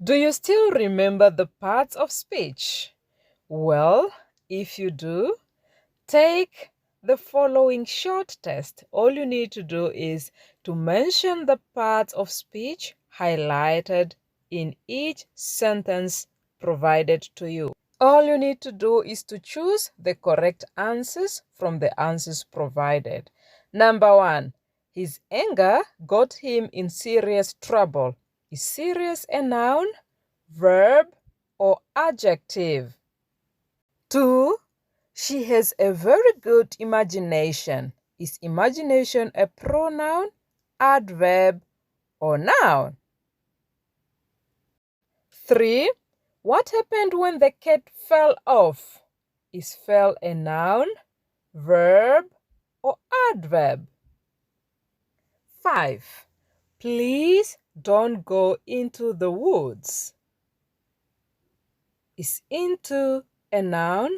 Do you still remember the parts of speech? Well, if you do, take the following short test. All you need to do is to mention the parts of speech highlighted in each sentence provided to you. All you need to do is to choose the correct answers from the answers provided. Number 1, his anger got him in serious trouble. Is serious a noun, verb, or adjective? 2, she has a very good imagination. Is imagination a pronoun, adverb, or noun? 3, what happened when the cat fell off? Is fell a noun, verb, or adverb? 5, please don't go into the woods. Is into a noun,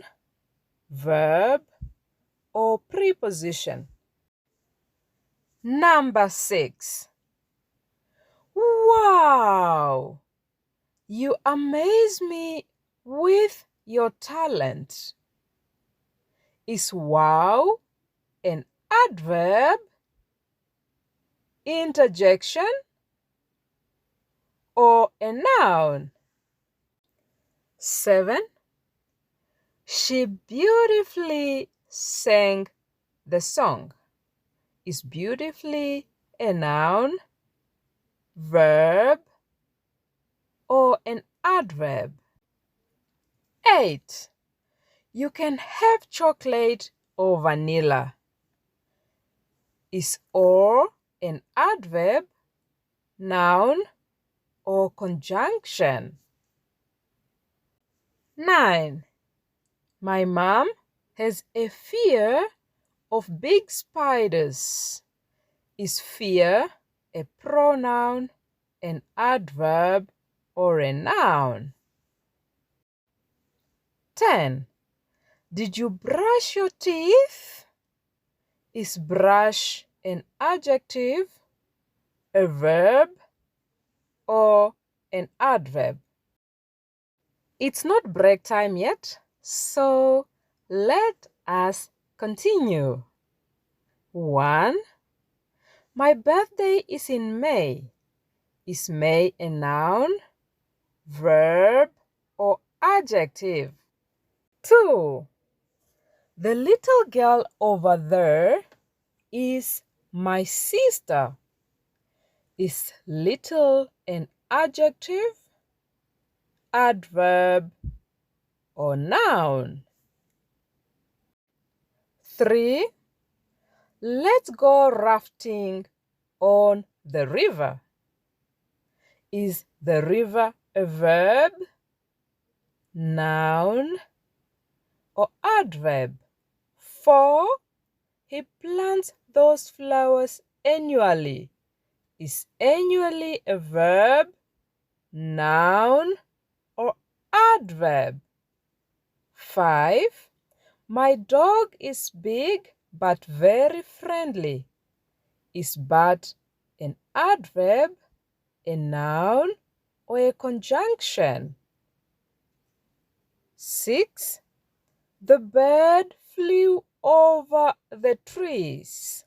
verb, or preposition? Number 6. Wow! You amaze me with your talent. Is wow an adverb, interjection, or a noun? 7. She beautifully sang the song. Is beautifully a noun, verb, or an adverb? 8. You can have chocolate or vanilla. Is or an adverb, noun, or conjunction? 9. My mom has a fear of big spiders. Is fear a pronoun, an adverb, or a noun? 10. Did you brush your teeth? Is brush an adjective, a verb, or an adverb? It's not break time yet, so let us continue. 1. My birthday is in May. Is May a noun, verb, or adjective? 2. The little girl over there is my sister. Is little an adjective, adverb, or noun? 3. Let's go rafting on the river. Is the river a verb, noun, or adverb? 4. He plants those flowers annually. Is annually a verb, noun, or adverb? 5. My dog is big but very friendly. Is but an adverb, a noun, or a conjunction? 6. The bird flew over the trees.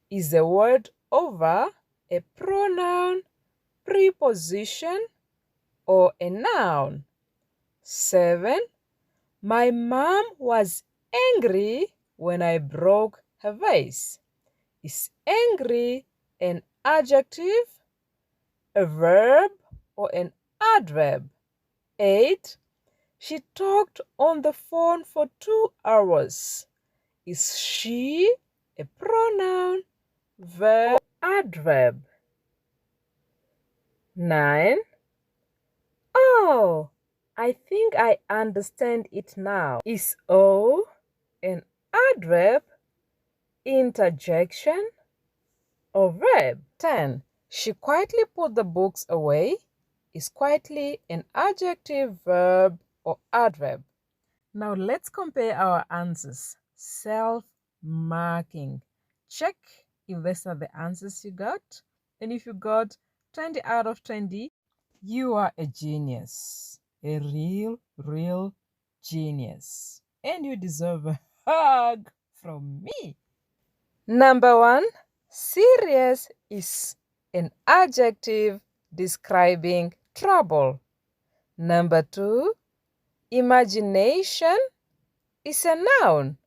Is the word over a pronoun, preposition, or a noun? 7. My mom was angry when I broke her vase. Is angry an adjective, a verb, or an adverb? 8. She talked on the phone for 2 hours. Is she a pronoun, verb, or adverb? 9. Oh, I think I understand it now. Is O an adverb, interjection, or verb? 10. She quietly put the books away. Is quietly an adjective, verb, or adverb? Now let's compare our answers. Self-marking. Check if these are the answers you got. And if you got 20 out of 20, You are a genius, a real genius, and you deserve a hug from me. Number 1, serious is an adjective describing trouble. Number 2, imagination is a noun.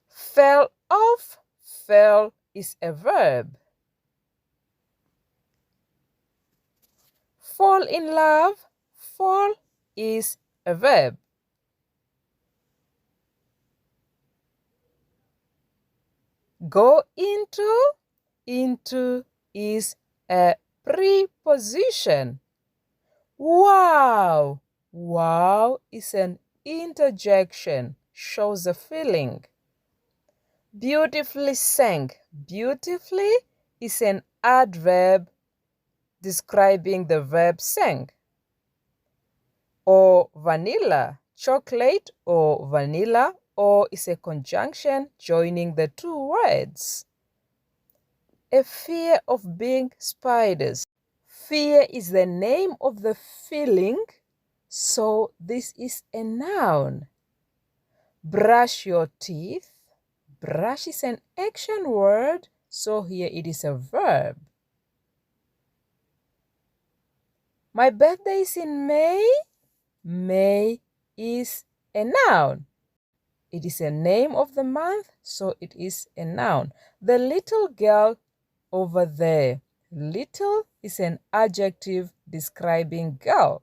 Fell off, fell is a verb. Fall in love, fall is a verb. Go into is a preposition. Wow, wow is an interjection, shows a feeling. Beautifully sang, beautifully is an adverb describing the verb sang. Or vanilla, chocolate or vanilla, or is a conjunction joining the two words. A fear of being spiders. Fear is the name of the feeling, so this is a noun. Brush your teeth. Brush is an action word, so here it is a verb. My birthday is in May. May is a noun. It is a name of the month, so it is a noun. The little girl over there. Little is an adjective describing girl.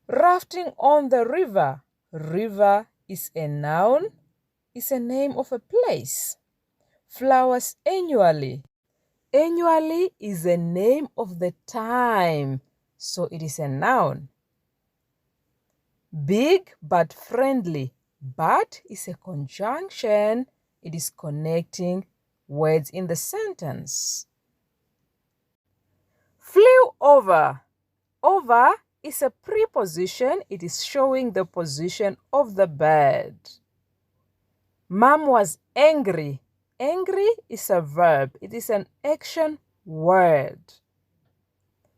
Rafting on the river. River is a noun. It's a name of a place. Flowers annually. Annually is the name of the time, so it is a noun. Big but friendly. But is a conjunction. It is connecting words in the sentence. Flew over. Over is a preposition. It is showing the position of the bird. Mom was angry. Angry is a verb. It is an action word.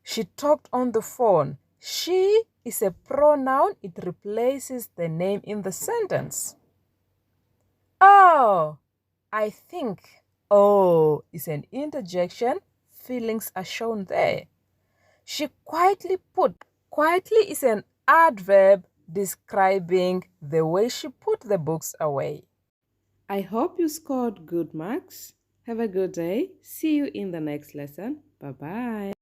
She talked on the phone. She is a pronoun. It replaces the name in the sentence. Oh, I think. Oh is an interjection. Feelings are shown there. She quietly put. Quietly is an adverb describing the way she put the books away. I hope you scored good marks. Have a good day. See you in the next lesson. Bye-bye.